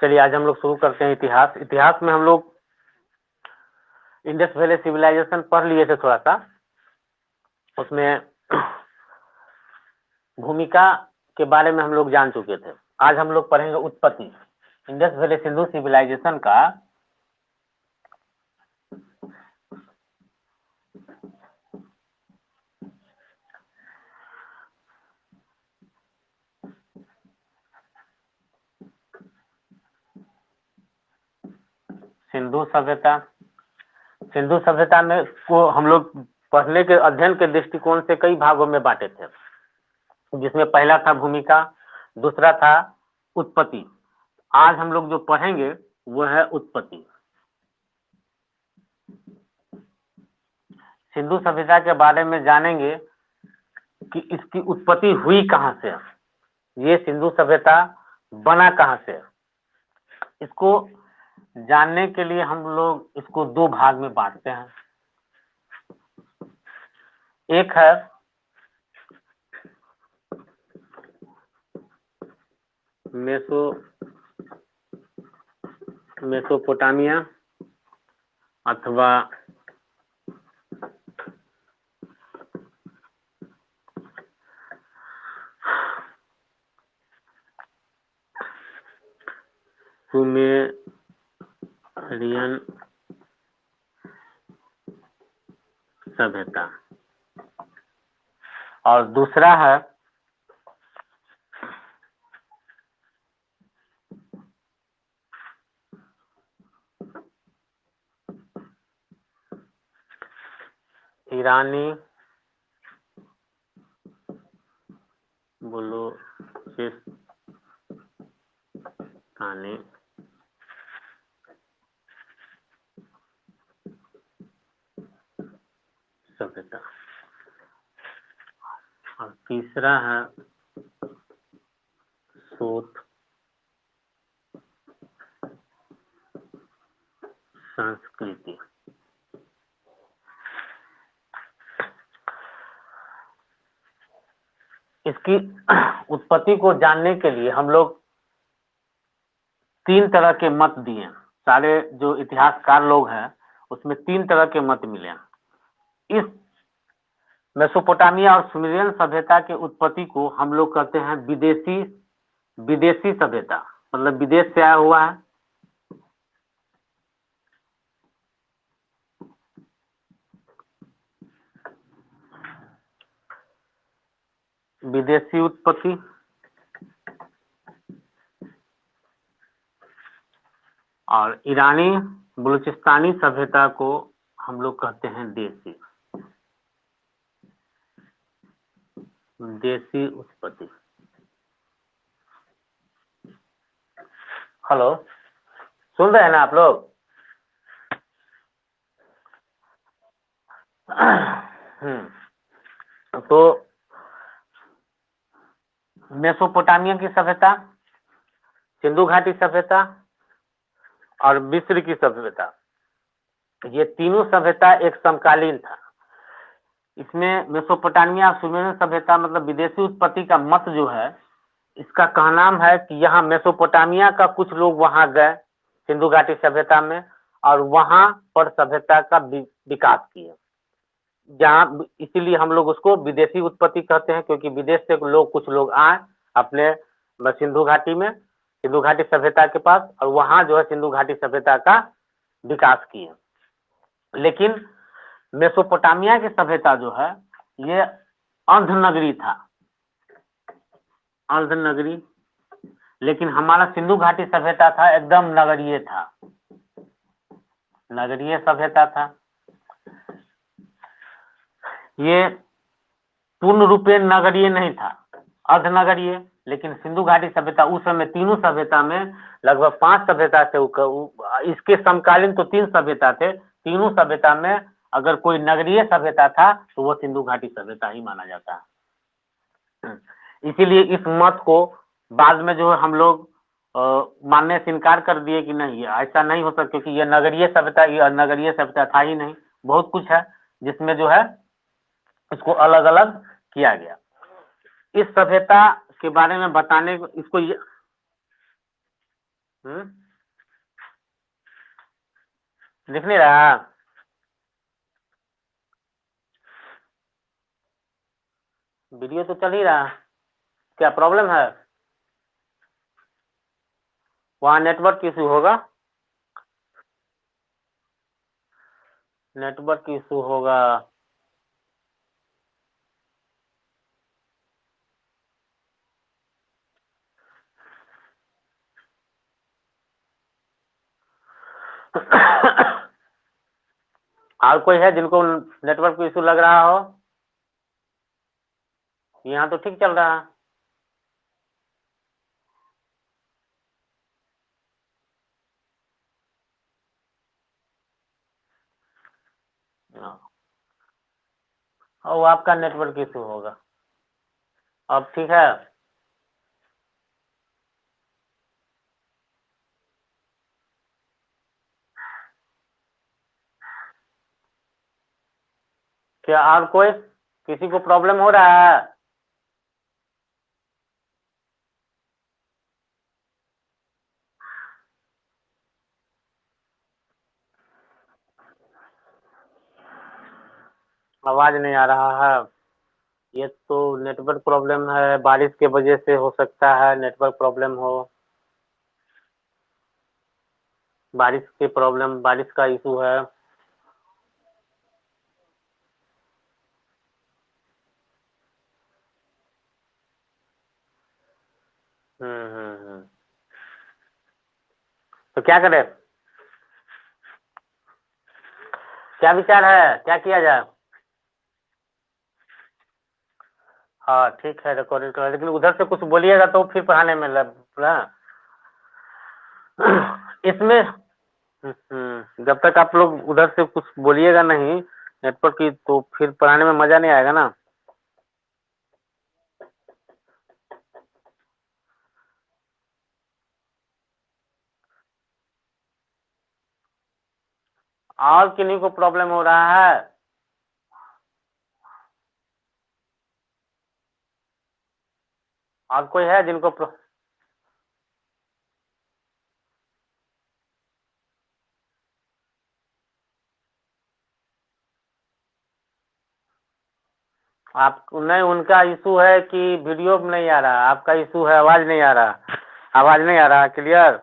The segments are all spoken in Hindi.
चलिए आज हम लोग शुरू करते हैं इतिहास। इतिहास में हम लोग इंडस वैली सिविलाइजेशन पढ़ लिए थे थोड़ा सा, उसमें भूमिका के बारे में हम लोग जान चुके थे। आज हम लोग पढ़ेंगे उत्पत्ति, इंडस वैली सिंधु सिविलाइजेशन का सिंधु सभ्यता। सिंधु सभ्यता में को हम लोग पढ़ने के अध्ययन के दृष्टिकोण से कई भागों में बांटे थे, जिसमें पहला था भूमिका, दूसरा था उत्पत्ति। आज हम लोग जो पढ़ेंगे वो है उत्पत्ति। सिंधु सभ्यता के बारे में जानेंगे कि इसकी उत्पत्ति हुई कहां से, ये सिंधु सभ्यता बना कहां से। इसको जानने के लिए हम लोग इसको दो भाग में बांटते हैं। एक है मेसोपोटामिया अथवा सुमेरियन सभ्यता, और दूसरा है ईरानी बलूचिस्तानी सभ्यता, और तीसरा है सोत संस्कृति। इसकी उत्पत्ति को जानने के लिए हम लोग तीन तरह के मत दिए। सारे जो इतिहासकार लोग हैं उसमें तीन तरह के मत मिले। इस मेसोपोटामिया और सुमेरियन सभ्यता के उत्पत्ति को हम लोग कहते हैं विदेशी सभ्यता, मतलब विदेश से आया हुआ है। विदेशी उत्पत्ति। और ईरानी बलूचिस्तानी सभ्यता को हम लोग कहते हैं देशी उत्पत्ति। हेलो, सुन रहे हैं ना आप लोग? तो मेसोपोटामिया की सभ्यता, सिंधु घाटी सभ्यता और मिस्र की सभ्यता, ये तीनों सभ्यता एक समकालीन था। इसमें मेसोपोटामिया और सुमेरियन सभ्यता मतलब विदेशी उत्पत्ति का मत जो है, इसका कहनाम है कि यहाँ मेसोपोटामिया का कुछ लोग वहां गए सिंधु घाटी सभ्यता में और वहां पर सभ्यता का विकास किया, जहाँ इसीलिए हम लोग उसको विदेशी उत्पत्ति कहते हैं, क्योंकि विदेश से कुछ लोग आए अपने सिंधु घाटी में, सिंधु घाटी सभ्यता के पास, और वहां जो है सिंधु घाटी सभ्यता का विकास किए। लेकिन मेसोपोटामिया की सभ्यता जो है ये अर्धनगरी था, अर्धनगरी। लेकिन हमारा सिंधु घाटी सभ्यता था एकदम नगरीय था, नगरीय सभ्यता था। ये पूर्ण रूपेण नगरीय नहीं था, अर्धनगरीय। लेकिन सिंधु घाटी सभ्यता उस समय तीनों सभ्यता में लगभग 5 सभ्यता थे, इसके समकालीन तो 3 सभ्यता थे। तीनों सभ्यता में अगर कोई नगरीय सभ्यता था तो वो सिंधु घाटी सभ्यता ही माना जाता है। इसीलिए इस मत को बाद में जो है हम लोग मानने से इनकार कर दिए कि नहीं, ऐसा नहीं हो सकता, क्योंकि ये नगरीय सभ्यता, ये नगरीय सभ्यता था ही नहीं। बहुत कुछ है जिसमें जो है इसको अलग अलग किया गया। इस सभ्यता के बारे में बताने इसको दिख नहीं रहा? वीडियो तो चल ही रहा, क्या प्रॉब्लम है? वहाँ नेटवर्क इशू होगा, नेटवर्क इशू होगा। और कोई है जिनको नेटवर्क इशू लग रहा हो? यहाँ तो ठीक चल रहा है। और वो आपका नेटवर्क इशू होगा। अब ठीक है? क्या और कोई, किसी को प्रॉब्लम हो रहा है? आवाज नहीं आ रहा है? ये तो नेटवर्क प्रॉब्लम है, बारिश के वजह से हो सकता है नेटवर्क प्रॉब्लम हो। बारिश की प्रॉब्लम, बारिश का इशू है। हम्म। तो क्या करें, क्या विचार है, क्या किया जाए? हाँ ठीक है, रिकॉर्डिंग करो, लेकिन उधर से कुछ बोलिएगा तो फिर पढ़ाने में लग ना। इसमें जब तक आप लोग उधर से कुछ बोलिएगा नहीं नेटवर्क की, तो फिर पढ़ाने में मजा नहीं आएगा ना। और किन्हीं को प्रॉब्लम हो रहा है? और कोई है जिनको आप नहीं, उनका इशू है कि वीडियो में नहीं आ रहा, आपका इशू है आवाज नहीं आ रहा, आवाज नहीं आ रहा क्लियर।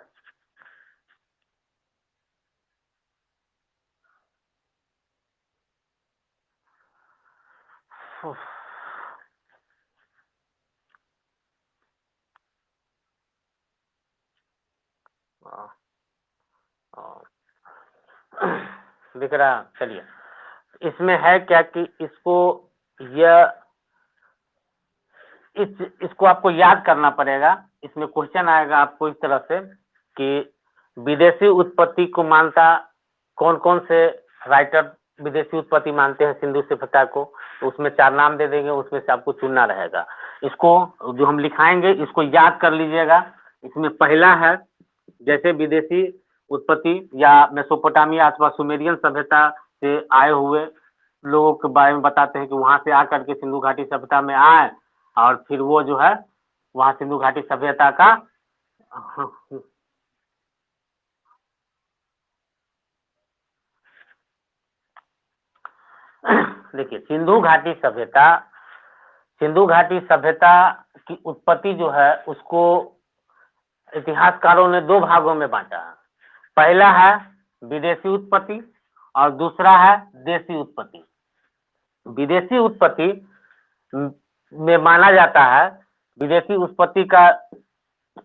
दिख रहा, चलिए। इसमें है क्या कि इसको, यह इसको आपको याद करना पड़ेगा। इसमें क्वेश्चन आएगा आपको इस तरह से कि विदेशी उत्पत्ति को मानता कौन कौन से राइटर विदेशी उत्पत्ति मानते हैं सिंधु सभ्यता को, तो उसमें 4 नाम दे देंगे, उसमें से आपको चुनना रहेगा। इसको जो हम लिखाएंगे इसको याद कर लीजिएगा। इसमें पहला है, जैसे विदेशी उत्पत्ति या मेसोपोटामिया अथवा सुमेरियन सभ्यता से आए हुए लोगों के बारे में बताते हैं कि वहां से आकर के सिंधु घाटी सभ्यता में आए, और फिर वो जो है वहाँ सिंधु घाटी सभ्यता का देखिए, सिंधु घाटी सभ्यता की उत्पत्ति जो है उसको इतिहासकारों ने 2 भागों में बांटा है। पहला है विदेशी उत्पत्ति और दूसरा है देशी उत्पत्ति। विदेशी उत्पत्ति में माना जाता है, विदेशी उत्पत्ति का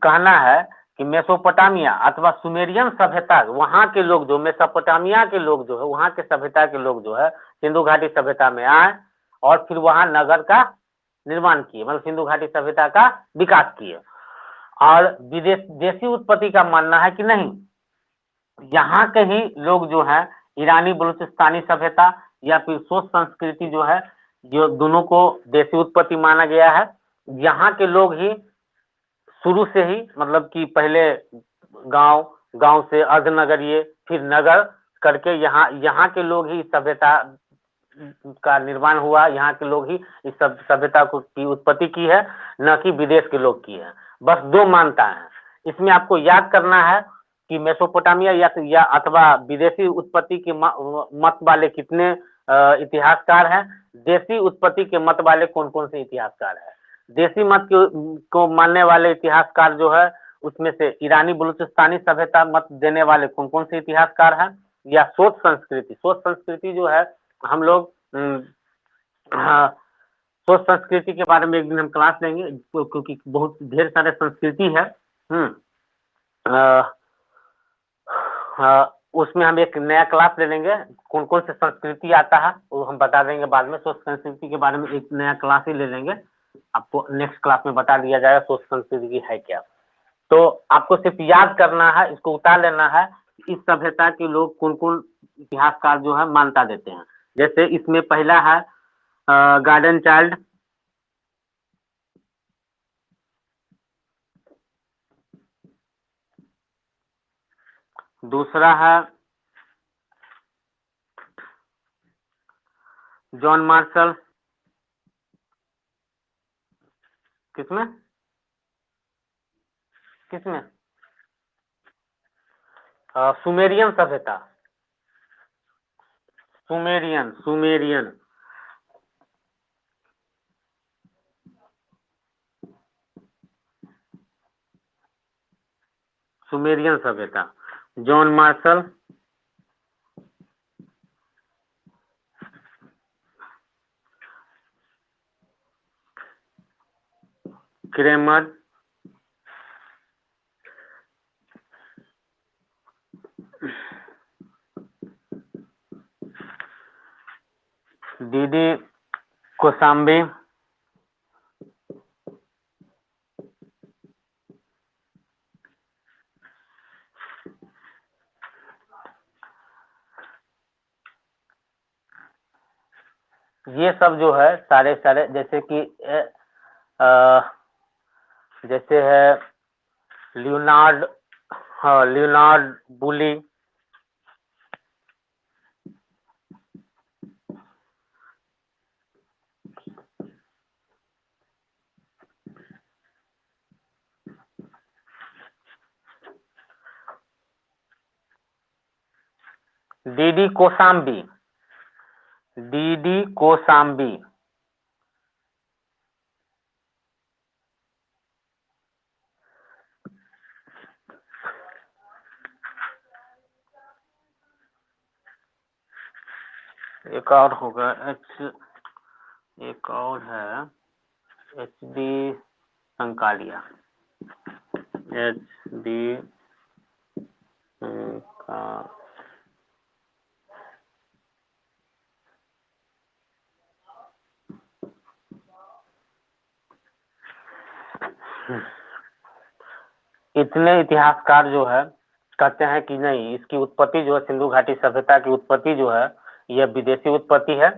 कहना है कि मेसोपोटामिया अथवा सुमेरियन सभ्यता, वहां के लोग जो मेसोपोटामिया के लोग जो है, वहां के सभ्यता के लोग जो है सिंधु घाटी सभ्यता में आए और फिर वहां नगर का निर्माण किए, मतलब सिंधु घाटी सभ्यता का विकास किए। और विदेश देशी उत्पत्ति का मानना है कि नहीं, यहाँ के ही लोग जो है ईरानी बलूचिस्तानी सभ्यता या फिर सोच संस्कृति जो है, जो दोनों को देशी उत्पत्ति माना गया है। यहाँ के लोग ही शुरू से ही, मतलब कि पहले गांव, गांव से अर्धनगरीय, फिर नगर करके यहाँ यहाँ के लोग ही सभ्यता का निर्माण हुआ, यहाँ के लोग ही इस सब सभ्यता को की उत्पत्ति की है, न कि विदेश के लोग की है। बस 2 मानता है। इसमें आपको याद करना है कि मेसोपोटामिया या अथवा विदेशी उत्पत्ति के मत वाले कितने इतिहासकार हैं, देशी उत्पत्ति के मत वाले कौन कौन से इतिहासकार हैं। देशी मत को मानने वाले इतिहासकार जो है उसमें से ईरानी बलूचिस्तानी सभ्यता मत देने वाले कौन कौन से इतिहासकार हैं, या सोच संस्कृति जो है हम लोग हाँ, सोच संस्कृति के बारे में एक दिन हम क्लास लेंगे क्योंकि बहुत ढेर सारे संस्कृति है। उसमें हम एक नया क्लास ले लेंगे, कौन कौन से संस्कृति आता है वो हम बता देंगे बाद में। सोच संस्कृति के बारे में एक नया क्लास ही ले लेंगे, आपको नेक्स्ट क्लास में बता दिया जाएगा सोच संस्कृति है क्या। तो आपको सिर्फ याद करना है, इसको उतार लेना है, इस सभ्यता के लोग कौन कौन इतिहासकार जो है मान्यता देते हैं। जैसे इसमें पहला है गार्डन चाइल्ड, दूसरा है जॉन मार्शल, किसमें किसमें सुमेरियन सभ्यता, सुमेरियन सुमेरियन सुमेरियन सभ्यता, John Marshall, Kramer, DD Kosambi, ये सब जो है सारे सारे जैसे कि जैसे है लियोनार्ड, हाँ लियोनार्ड बुली, डीडी कोसाम्बी, डीडी कोसाम्बी, एक और होगा एक और है H D Sankalia, H D इतने इतिहासकार जो है कहते हैं कि नहीं, इसकी उत्पत्ति जो है सिंधु घाटी सभ्यता की उत्पत्ति जो है यह विदेशी उत्पत्ति है।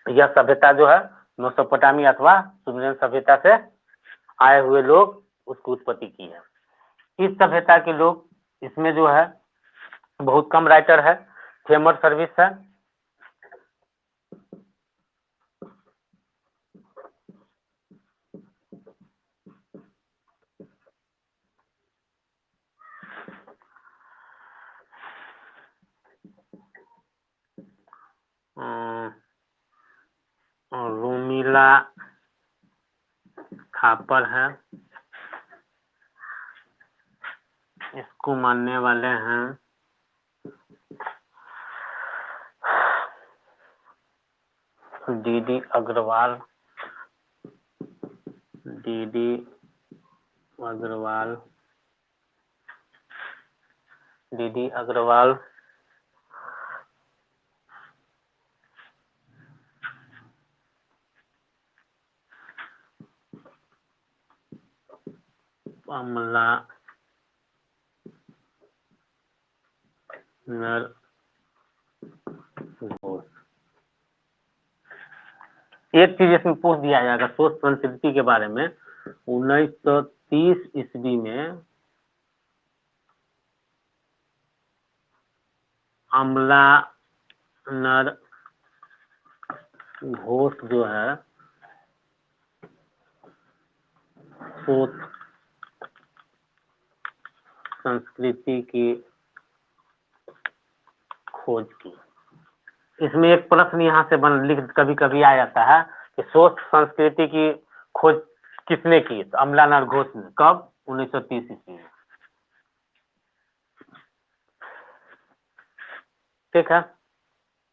यह सभ्यता जो है मेसोपोटामिया अथवा सुमेरियन सभ्यता से आए हुए लोग उसकी उत्पत्ति की है। इस सभ्यता के लोग, इसमें जो है बहुत कम राइटर है, फेमस सर्विस है। रूमिला थापर है, इसको मानने वाले हैं DD Agrawal, DD Agrawal, DD Agrawal, Amalananda Ghosh. एक चीज इसमें पूछ दिया जाएगा सोच संस्कृति के बारे में। 1930 ईस्वी में अमला नर घोष जो है सोच संस्कृति की खोज की। इसमें एक प्रश्न यहाँ से कभी कभी आ जाता है कि स्वच्छ संस्कृति की खोज किसने की? तो अमलानाथ घोष ने। कब? 1930 ईस्वी में। ठीक है,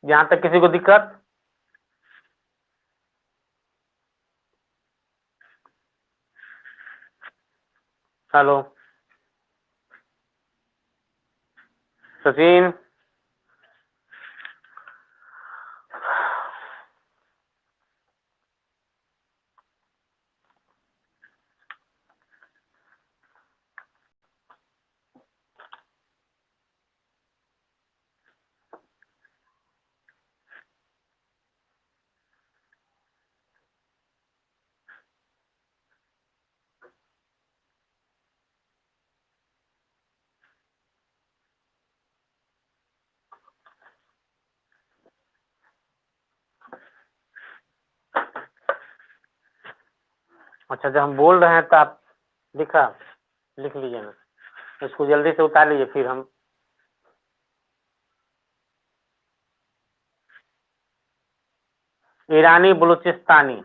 यहाँ तक किसी को दिक्कत? हेलो सचिन। अच्छा, जब हम बोल रहे हैं तो आप लिख लीजिए ना, इसको जल्दी से उतार लीजिए। फिर हम ईरानी बलूचिस्तानी।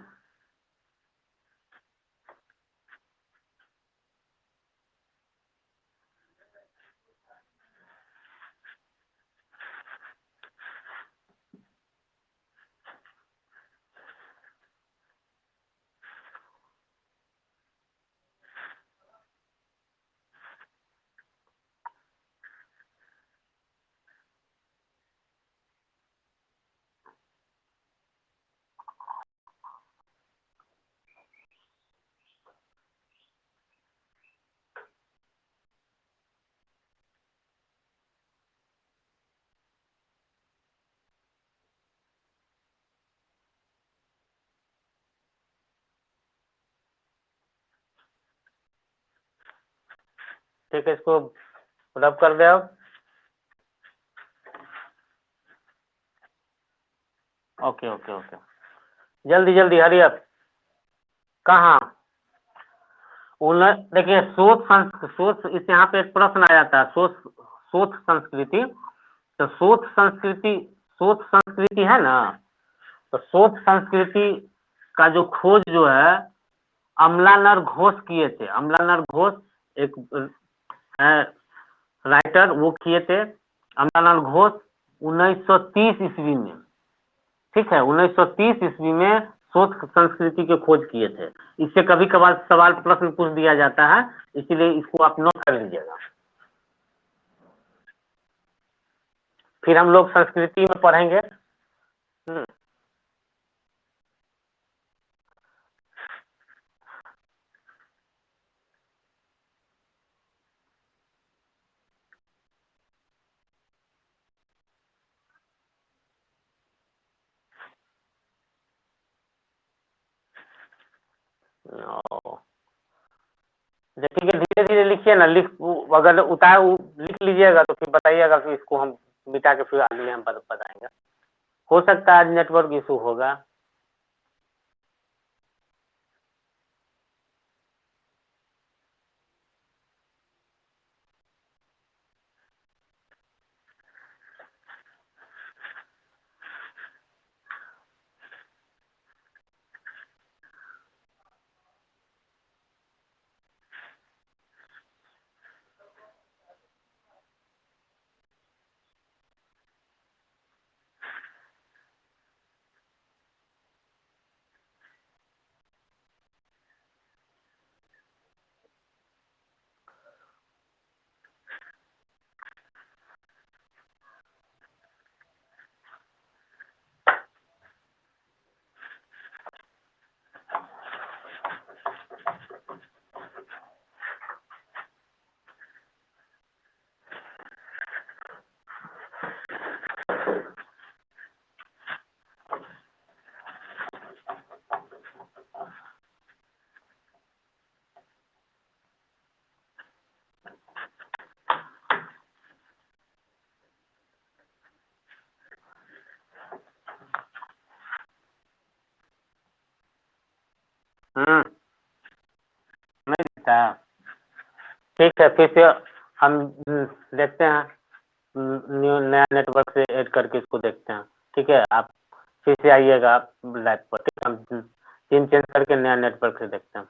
ठीक है, इसको रब कर दे अब। ओके ओके ओके, जल्दी जल्दी, हरी अप। कहाँ? देखिए, सोच इस यहाँ पे एक प्रश्न आ जाता है, सोच संस्कृति। तो सोच संस्कृति है ना, तो सोच संस्कृति का जो खोज जो है अमलानर घोष किए थे। अमलानर घोष एक राइटर, वो किए थे अमलानर घोष 1930 ईस्वी में। ठीक है, 1930 ईस्वी में सोच संस्कृति की खोज किए थे। इससे कभी कभार सवाल प्रश्न पूछ दिया जाता है, इसीलिए इसको आप नोट कर लीजिएगा। फिर हम लोग संस्कृति में पढ़ेंगे। ओ, ठीक है, धीरे धीरे लिखिए ना। अगर लिख लीजिएगा तो फिर बताइएगा, फिर इसको हम मिटा के फिर अगले हम बताएंगे। हो सकता है आज नेटवर्क इशू होगा। नहीं दिखता। ठीक है, फिर से हम देखते हैं, न्यू नया नेटवर्क से ऐड करके इसको देखते हैं। ठीक है, आप फिर से आइएगा लाइव पर। ठीक है, हम सीन चेंज करके नया नेटवर्क से देखते हैं।